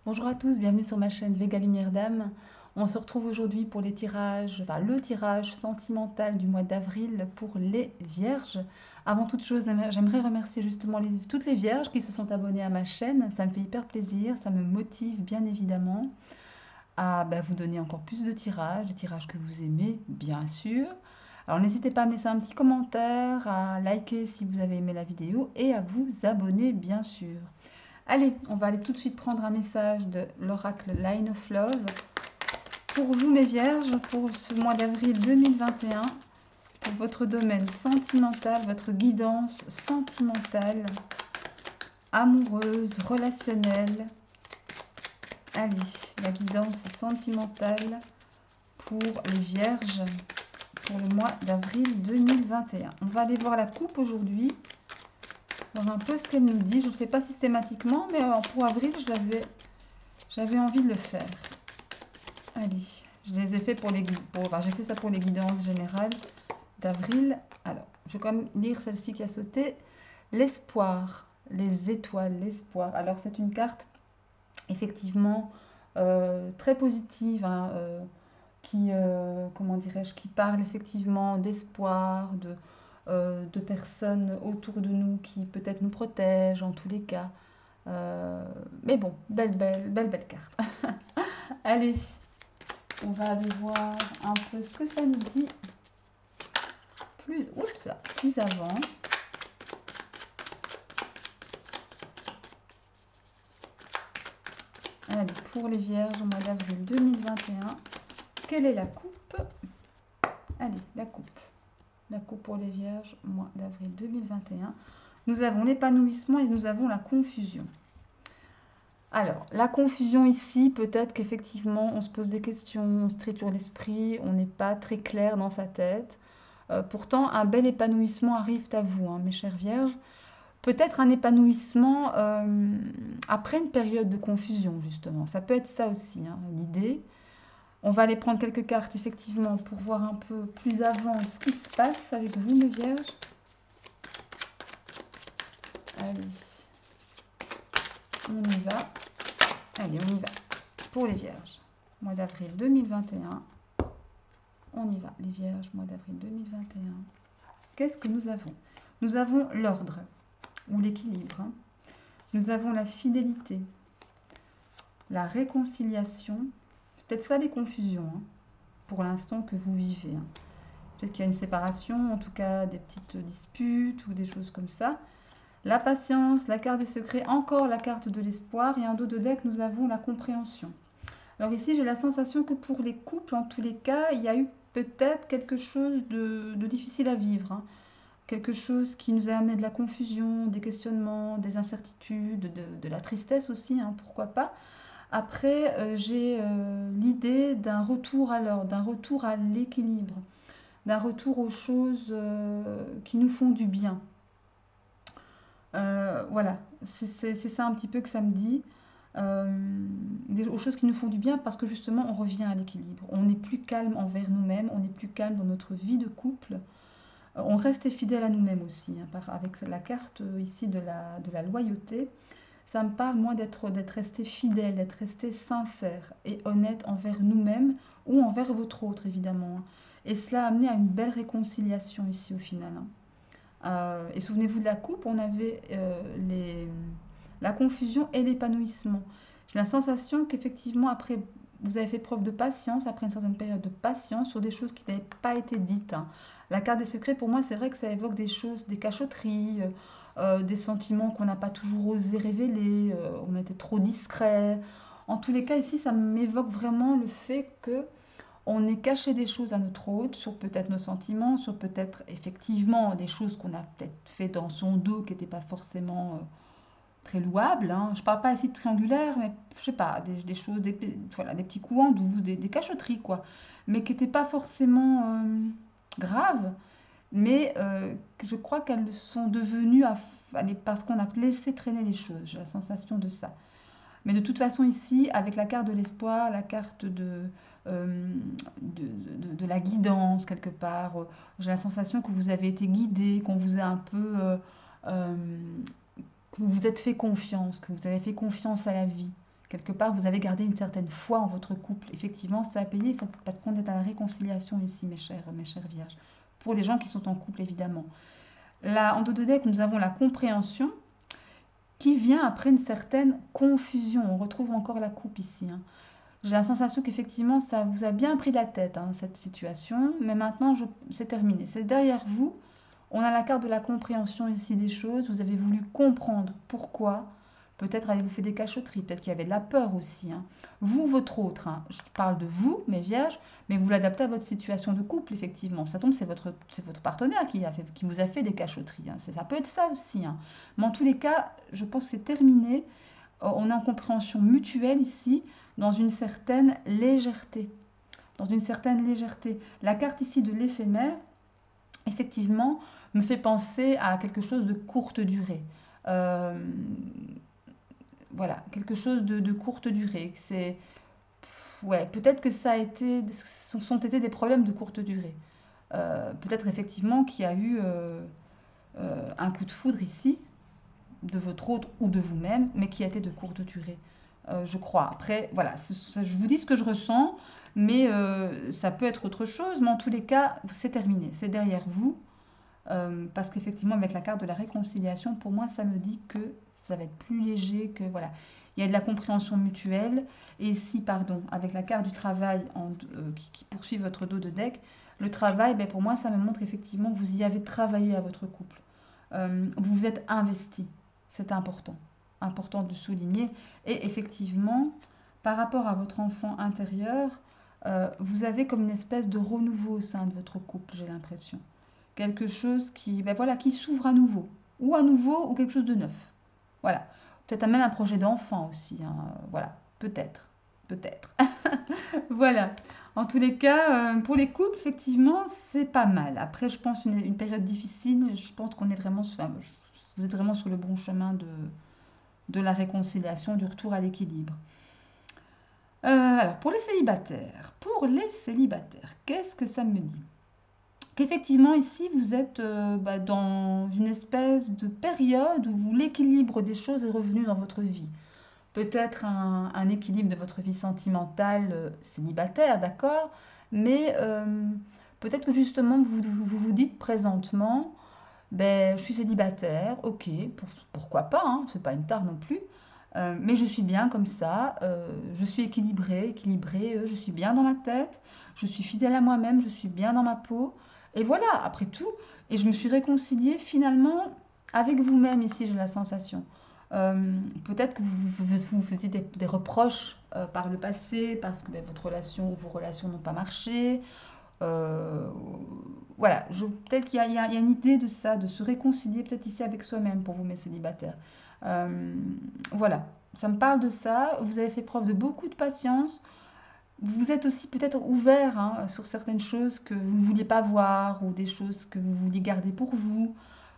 Bonjour à tous, bienvenue sur ma chaîne Vega Lumière d'âme. On se retrouve aujourd'hui pour les tirages, enfin le tirage sentimental du mois d'avril pour les vierges. Avant toute chose, j'aimerais remercier justement toutes les vierges qui se sont abonnées à ma chaîne. Ça me fait hyper plaisir, ça me motive bien évidemment à vous donner encore plus de tirages, des tirages que vous aimez, bien sûr. Alors n'hésitez pas à me laisser un petit commentaire, à liker si vous avez aimé la vidéo et à vous abonner bien sûr. Allez, on va aller tout de suite prendre un message de l'oracle Line of Love. Pour vous mes vierges, pour ce mois d'avril 2021, pour votre domaine sentimental, votre guidance sentimentale, amoureuse, relationnelle. Allez, la guidance sentimentale pour les vierges pour le mois d'avril 2021. On va aller voir la coupe aujourd'hui, voir un peu ce qu'elle nous dit. Je ne le fais pas systématiquement, mais pour avril, j'avais envie de le faire. Allez, je les ai fait pour les j'ai fait ça pour les guidances générales d'avril. Alors, je vais quand même lire celle-ci qui a sauté. L'espoir, les étoiles, l'espoir. Alors, c'est une carte effectivement très positive, hein, comment dirais-je, qui parle effectivement d'espoir, de personnes autour de nous qui peut-être nous protègent en tous les cas. Mais bon, belle carte. Allez, on va aller voir un peu ce que ça nous dit plus avant. Allez, pour les vierges au mois d'avril 2021, quelle est la coupe? Allez, la coupe. La coupe pour les vierges, mois d'avril 2021. Nous avons l'épanouissement et nous avons la confusion. Alors, la confusion ici, peut-être qu'effectivement, on se pose des questions, on se triture l'esprit, on n'est pas très clair dans sa tête. Pourtant, un bel épanouissement arrive à vous, hein, mes chères vierges. Peut-être un épanouissement après une période de confusion, justement. Ça peut être ça aussi, hein, l'idée. On va aller prendre quelques cartes, effectivement, pour voir un peu plus avant ce qui se passe avec vous, mes vierges. Allez, on y va. Allez, on y va. Pour les vierges, mois d'avril 2021. On y va, les vierges, mois d'avril 2021. Qu'est-ce que nous avons? Nous avons l'ordre, ou l'équilibre. Hein. Nous avons la fidélité, la réconciliation. Peut-être ça les confusions, hein, pour l'instant que vous vivez. Hein. Peut-être qu'il y a une séparation, en tout cas des petites disputes ou des choses comme ça. La patience, la carte des secrets, encore la carte de l'espoir. Et en dos de deck, nous avons la compréhension. Alors ici, j'ai la sensation que pour les couples, en tous les cas, il y a eu peut-être quelque chose de difficile à vivre. Hein. Quelque chose qui nous a amené de la confusion, des questionnements, des incertitudes, de la tristesse aussi, hein, pourquoi pas. Après, j'ai l'idée d'un retour à l'ordre, d'un retour à l'équilibre, d'un retour aux choses qui nous font du bien. Voilà, c'est ça un petit peu que ça me dit. Aux choses qui nous font du bien parce que justement on revient à l'équilibre. On est plus calme envers nous-mêmes, on est plus calme dans notre vie de couple. On reste fidèle à nous-mêmes aussi, hein, avec la carte ici de la loyauté. Ça me parle, moi, d'être resté fidèle, d'être resté sincère et honnête envers nous-mêmes ou envers votre autre, évidemment. Hein. Et cela a amené à une belle réconciliation ici au final. Hein. Et souvenez-vous de la coupe, on avait la confusion et l'épanouissement. J'ai la sensation qu'effectivement, après, vous avez fait preuve de patience, après une certaine période de patience, sur des choses qui n'avaient pas été dites. Hein. La carte des secrets, pour moi, c'est vrai que ça évoque des choses, des cachotteries, des sentiments qu'on n'a pas toujours osé révéler, on était trop discret. En tous les cas, ici, ça m'évoque vraiment le fait que on ait caché des choses à notre hôte sur peut-être nos sentiments, sur peut-être effectivement des choses qu'on a peut-être fait dans son dos qui n'étaient pas forcément très louables. Hein. Je ne parle pas ici de triangulaire, mais je sais pas, des choses, voilà, des petits coups en douce, des cachotteries quoi, mais qui n'étaient pas forcément graves, mais je crois qu'elles sont devenues parce qu'on a laissé traîner les choses. J'ai la sensation de ça. Mais de toute façon, ici, avec la carte de l'espoir, la carte de la guidance, quelque part, j'ai la sensation que vous avez été guidé, qu'on vous a un peu. Euh, que vous vous êtes fait confiance, que vous avez fait confiance à la vie, Quelque part, vous avez gardé une certaine foi en votre couple. Effectivement, ça a payé parce qu'on est à la réconciliation ici, mes chères vierges. Pour les gens qui sont en couple, évidemment. Là, en dos de deck, nous avons la compréhension qui vient après une certaine confusion. On retrouve encore la coupe ici, hein. J'ai la sensation qu'effectivement, ça vous a bien pris la tête, hein, cette situation. Mais maintenant, c'est terminé. C'est derrière vous. On a la carte de la compréhension ici des choses. Vous avez voulu comprendre pourquoi. Peut-être avez-vous fait des cachotteries. Peut-être qu'il y avait de la peur aussi, hein. Vous, votre autre, hein. Je parle de vous, mes vierges, mais vous l'adaptez à votre situation de couple, effectivement. Ça tombe, c'est votre partenaire qui vous a fait des cachotteries, hein. Ça peut être ça aussi, hein. Mais en tous les cas, je pense que c'est terminé. On est en compréhension mutuelle ici, dans une certaine légèreté. Dans une certaine légèreté. La carte ici de l'éphémère, effectivement, me fait penser à quelque chose de courte durée. Euh, voilà, quelque chose de courte durée. Ouais, peut-être que sont été des problèmes de courte durée. Peut-être effectivement qu'il y a eu un coup de foudre ici, de votre autre ou de vous-même, mais qui a été de courte durée, je crois. Après, voilà, je vous dis ce que je ressens, mais ça peut être autre chose, mais en tous les cas, c'est terminé, c'est derrière vous, parce qu'effectivement, avec la carte de la réconciliation, pour moi, ça me dit que ça va être plus léger, que voilà. Il y a de la compréhension mutuelle, et ici, pardon, avec la carte du travail qui poursuit votre dos de deck, le travail, ben, pour moi, ça me montre effectivement que vous y avez travaillé à votre couple. Vous vous êtes investi. C'est important. Important de le souligner. Et effectivement, par rapport à votre enfant intérieur, vous avez comme une espèce de renouveau au sein de votre couple, j'ai l'impression. Quelque chose qui, ben voilà, qui s'ouvre à nouveau. Ou quelque chose de neuf. Voilà. Peut-être même un projet d'enfant aussi, hein. Voilà. Peut-être. Peut-être. Voilà. En tous les cas, pour les couples, effectivement, c'est pas mal. Après, je pense une période difficile. Je pense qu'on est vraiment, enfin, vous êtes vraiment sur le bon chemin de la réconciliation, du retour à l'équilibre. Alors, pour les célibataires, qu'est-ce que ça me dit? Qu'effectivement, ici, vous êtes dans une espèce de période où l'équilibre des choses est revenu dans votre vie. Peut-être un équilibre de votre vie sentimentale célibataire, d'accord? Mais peut-être que justement, vous dites présentement, ben, je suis célibataire, ok, pourquoi pas, hein, c'est pas une tare non plus. Mais je suis bien comme ça, je suis équilibrée, je suis bien dans ma tête, je suis fidèle à moi-même, je suis bien dans ma peau. Et voilà, après tout, et je me suis réconciliée finalement avec vous-même ici, j'ai la sensation. Peut-être que vous faisiez des reproches par le passé parce que ben, votre relation ou vos relations n'ont pas marché. Euh, voilà, peut-être qu'il y a une idée de ça, de se réconcilier peut-être ici avec soi-même pour vous, mes célibataires. Euh, voilà, ça me parle de ça. Vous avez fait preuve de beaucoup de patience. Vous êtes aussi peut-être ouvert, hein, sur certaines choses que vous ne vouliez pas voir ou des choses que vous vouliez garder pour vous.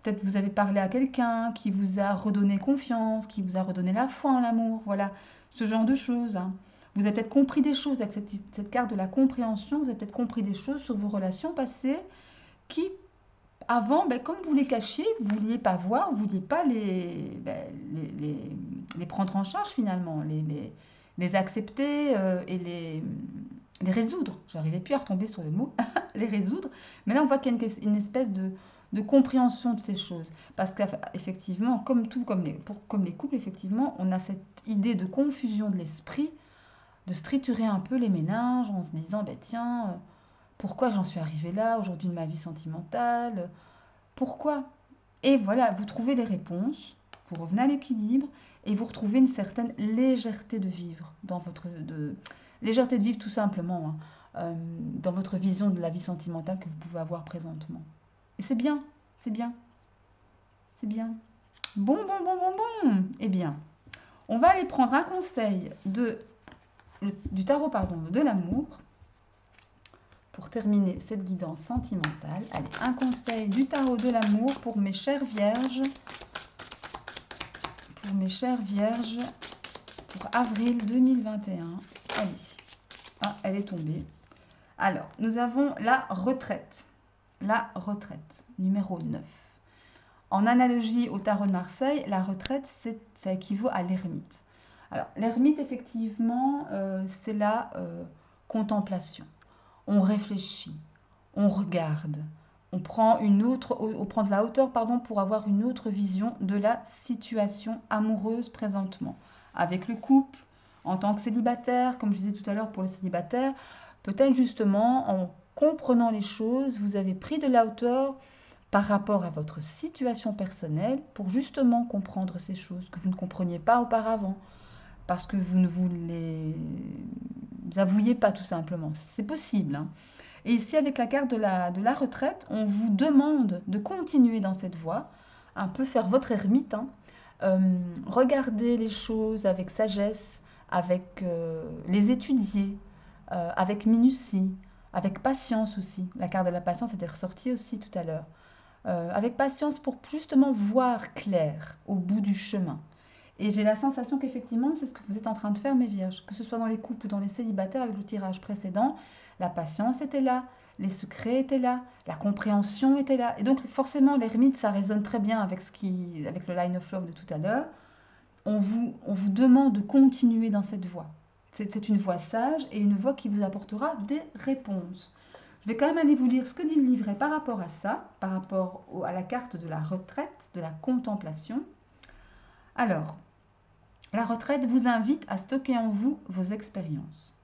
Peut-être vous avez parlé à quelqu'un qui vous a redonné confiance, qui vous a redonné la foi en l'amour, voilà, ce genre de choses, hein. Vous avez peut-être compris des choses avec cette carte de la compréhension, vous avez peut-être compris des choses sur vos relations passées qui, avant, ben, comme vous les cachiez, vous ne vouliez pas voir, vous ne vouliez pas les prendre en charge finalement, les accepter et les résoudre. J'arrivais plus à retomber sur le mot, les résoudre. Mais là, on voit qu'il y a une espèce de compréhension de ces choses. Parce qu'effectivement, comme les couples, effectivement, on a cette idée de confusion de l'esprit, de striturer un peu les méninges en se disant, ben tiens, pourquoi j'en suis arrivée là aujourd'hui de ma vie sentimentale? Pourquoi? Et voilà, vous trouvez les réponses, vous revenez à l'équilibre et vous retrouvez une certaine légèreté de vivre légèreté de vivre tout simplement, hein, dans votre vision de la vie sentimentale que vous pouvez avoir présentement. Et c'est bien, c'est bien, c'est bien. Bon, bon, bon, bon, bon. Eh bien, on va aller prendre un conseil du tarot, pardon, de l'amour pour terminer cette guidance sentimentale. Allez, un conseil du tarot de l'amour pour mes chères vierges. Pour mes chères vierges, pour avril 2021. Allez. Ah, elle est tombée. Alors, nous avons la retraite. La retraite, numéro 9. En analogie au tarot de Marseille, la retraite, ça équivaut à l'ermite. Alors, l'ermite, effectivement, c'est la contemplation. On réfléchit, on regarde, on prend de la hauteur, pardon, pour avoir une autre vision de la situation amoureuse présentement. Avec le couple, en tant que célibataire, comme je disais tout à l'heure pour les célibataires, peut-être justement en comprenant les choses, vous avez pris de la hauteur par rapport à votre situation personnelle pour justement comprendre ces choses que vous ne compreniez pas auparavant parce que vous ne vous les avouiez pas tout simplement. C'est possible, hein. Et ici, avec la carte de la retraite, on vous demande de continuer dans cette voie, un peu faire votre ermite, hein. Regarder les choses avec sagesse, avec les étudier, avec minutie, avec patience aussi. La carte de la patience était ressortie aussi tout à l'heure. Avec patience pour justement voir clair au bout du chemin. Et j'ai la sensation qu'effectivement, c'est ce que vous êtes en train de faire, mes vierges. Que ce soit dans les couples ou dans les célibataires, avec le tirage précédent, la patience était là, les secrets étaient là, la compréhension était là. Et donc, forcément, l'ermite, ça résonne très bien avec, avec le line of love de tout à l'heure. On vous demande de continuer dans cette voie. C'est une voie sage et une voie qui vous apportera des réponses. Je vais quand même aller vous lire ce que dit le livret par rapport à ça, par rapport à la carte de la retraite, de la contemplation. Alors, la retraite vous invite à stocker en vous vos expériences.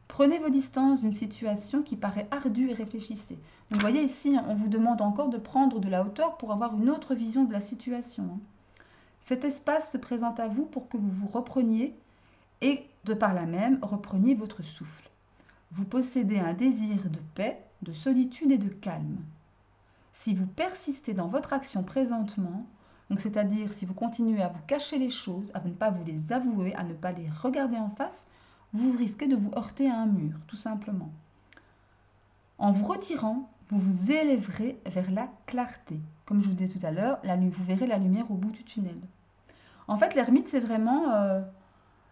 Prenez vos distances d'une situation qui paraît ardue et réfléchissez. Donc, vous voyez ici, on vous demande encore de prendre de la hauteur pour avoir une autre vision de la situation. Cet espace se présente à vous pour que vous vous repreniez et, de par là même, repreniez votre souffle. Vous possédez un désir de paix, de solitude et de calme. Si vous persistez dans votre action présentement, donc c'est-à-dire si vous continuez à vous cacher les choses, à ne pas vous les avouer, à ne pas les regarder en face, vous risquez de vous heurter à un mur, tout simplement. En vous retirant, vous vous élèverez vers la clarté. Comme je vous disais tout à l'heure, vous verrez la lumière au bout du tunnel. En fait, l'ermite, c'est vraiment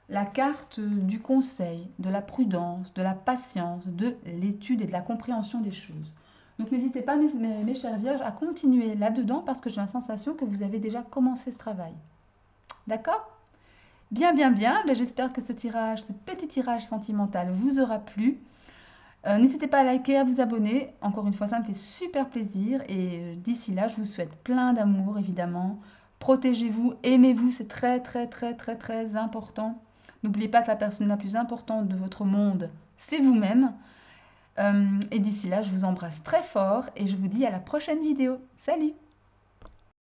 la carte du conseil, de la prudence, de la patience, de l'étude et de la compréhension des choses. Donc n'hésitez pas, mes chères vierges, à continuer là-dedans parce que j'ai la sensation que vous avez déjà commencé ce travail. D'accord? Bien, bien, bien. Ben, j'espère que ce tirage, ce petit tirage sentimental vous aura plu. N'hésitez pas à liker, à vous abonner. Encore une fois, ça me fait super plaisir. Et d'ici là, je vous souhaite plein d'amour, évidemment. Protégez-vous, aimez-vous, c'est très, très, très, très, très important. N'oubliez pas que la personne la plus importante de votre monde, c'est vous-même. Et d'ici là, je vous embrasse très fort et je vous dis à la prochaine vidéo. Salut!